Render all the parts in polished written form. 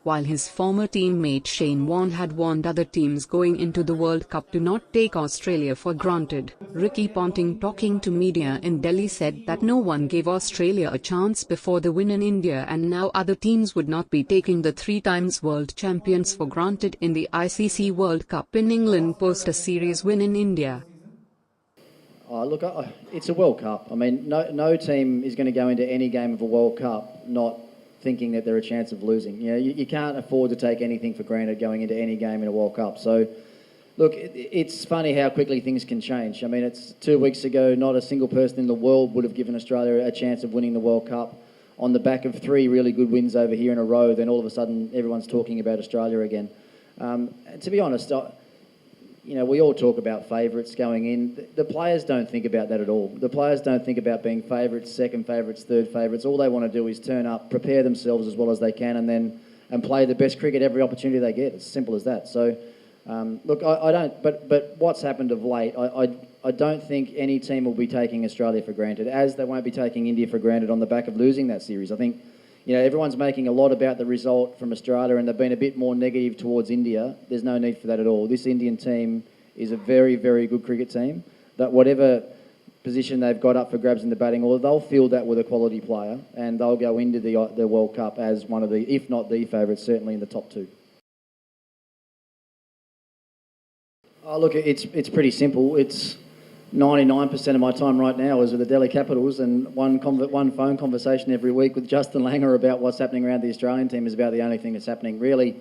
while his former teammate Shane Warne had warned other teams going into the World Cup to not take Australia for granted. Ricky Ponting, talking to media in Delhi, said that no one gave Australia a chance before the win in India, and now other teams would not be taking the 3-time world champions for granted in the ICC World Cup in England post a series win in India. Look, it's a World Cup. I mean, no team is going to go into any game of a World Cup not thinking that they're a chance of losing. You know, you can't afford to take anything for granted going into any game in a World Cup. So, look, it's funny how quickly things can change. I mean, it's 2 weeks ago, not a single person in the world would have given Australia a chance of winning the World Cup. On the back of 3 really good wins over here in a row, then all of a sudden everyone's talking about Australia again. To be honest, you know, we all talk about favourites going in. The players don't think about that at all. The players don't think about being favourites, second favourites, third favourites. All they want to do is turn up, prepare themselves as well as they can, and play the best cricket every opportunity they get. It's as simple as that. So, look, I don't. But what's happened of late, I don't think any team will be taking Australia for granted, as they won't be taking India for granted on the back of losing that series. I think, you know, everyone's making a lot about the result from Australia, and they've been a bit more negative towards India. There's no need for that at all. This Indian team is a very, very good cricket team. That whatever position they've got up for grabs in the batting order, they'll field that with a quality player, and they'll go into the World Cup as one of the, if not the favourites, certainly in the top 2. Look, it's pretty simple. It's 99% of my time right now is with the Delhi Capitals, and one phone conversation every week with Justin Langer about what's happening around the Australian team is about the only thing that's happening. Really, you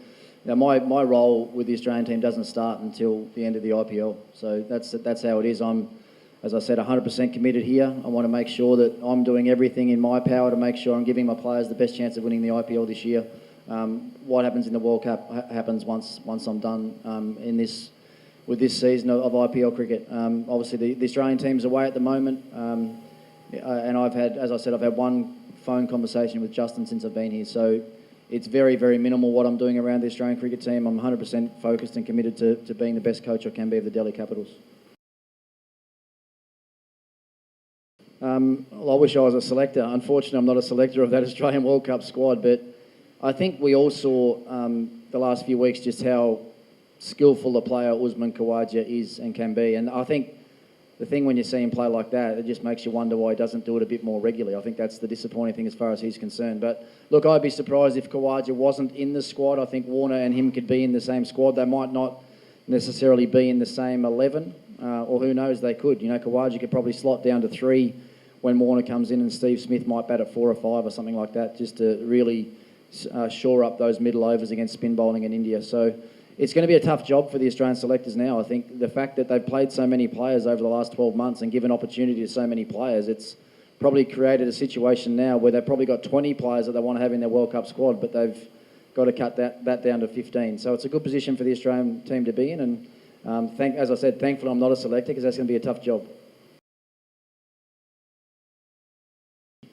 know, my role with the Australian team doesn't start until the end of the IPL. So that's how it is. I'm, as I said, 100% committed here. I want to make sure that I'm doing everything in my power to make sure I'm giving my players the best chance of winning the IPL this year. What happens in the World Cup happens once I'm done with this season of IPL cricket. Obviously, the Australian team's away at the moment, and I've had one phone conversation with Justin since I've been here. So it's very, very minimal what I'm doing around the Australian cricket team. I'm 100% focused and committed to being the best coach I can be of the Delhi Capitals. Well, I wish I was a selector. Unfortunately, I'm not a selector of that Australian World Cup squad, but I think we all saw the last few weeks just how skillful a player Usman Khawaja is and can be. And I think the thing when you see him play like that, it just makes you wonder why he doesn't do it a bit more regularly. I think that's the disappointing thing as far as he's concerned. But look, I'd be surprised if Khawaja wasn't in the squad. I think Warner and him could be in the same squad. They might not necessarily be in the same 11, or who knows, they could. You know, Khawaja could probably slot down to 3 when Warner comes in, and Steve Smith might bat at 4 or 5 or something like that, just to really shore up those middle overs against spin bowling in India. So it's going to be a tough job for the Australian selectors now. I think the fact that they've played so many players over the last 12 months and given opportunity to so many players, it's probably created a situation now where they've probably got 20 players that they want to have in their World Cup squad, but they've got to cut that down to 15. So it's a good position for the Australian team to be in, and as I said, thankfully I'm not a selector, because that's going to be a tough job.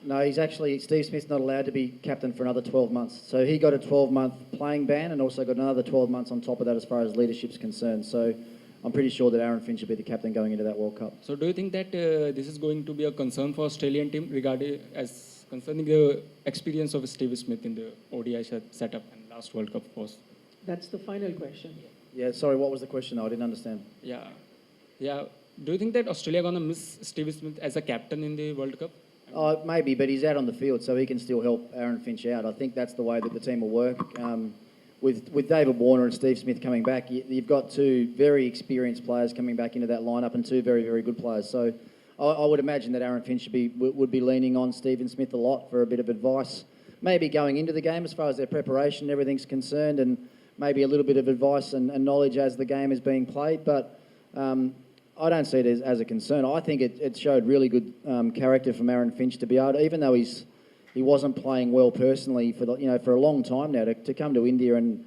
No, Steve Smith's not allowed to be captain for another 12 months. So he got a 12-month playing ban and also got another 12 months on top of that as far as leadership's concerned. So I'm pretty sure that Aaron Finch will be the captain going into that World Cup. So do you think that this is going to be a concern for Australian team concerning the experience of Steve Smith in the ODI setup and last World Cup post? That's the final question. Yeah, sorry, what was the question? I didn't understand. Yeah. Do you think that Australia going to miss Steve Smith as a captain in the World Cup? Maybe, but he's out on the field, so he can still help Aaron Finch out. I think that's the way that the team will work. With David Warner and Steve Smith coming back, you've got 2 very experienced players coming back into that lineup and 2 very, very good players. So I would imagine that Aaron Finch would be leaning on Stephen Smith a lot for a bit of advice, maybe going into the game as far as their preparation and everything's concerned, and maybe a little bit of advice and knowledge as the game is being played. But I don't see it as a concern. I think it showed really good character from Aaron Finch to be able to, even though he wasn't playing well personally for a long time now, to come to India and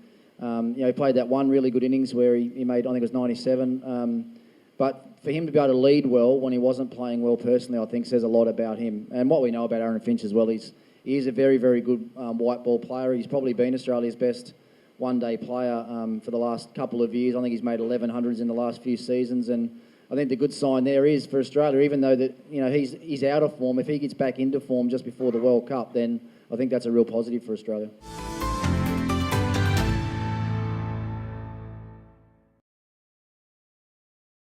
he played that one really good innings where he made, I think it was 97. But for him to be able to lead well when he wasn't playing well personally, I think says a lot about him. And what we know about Aaron Finch as well, he is a very, very good white ball player. He's probably been Australia's best one-day player for the last couple of years. I think he's made 1100s in the last few seasons, and I think the good sign there is for Australia, even though that he's out of form, if he gets back into form just before the World Cup, then I think that's a real positive for Australia.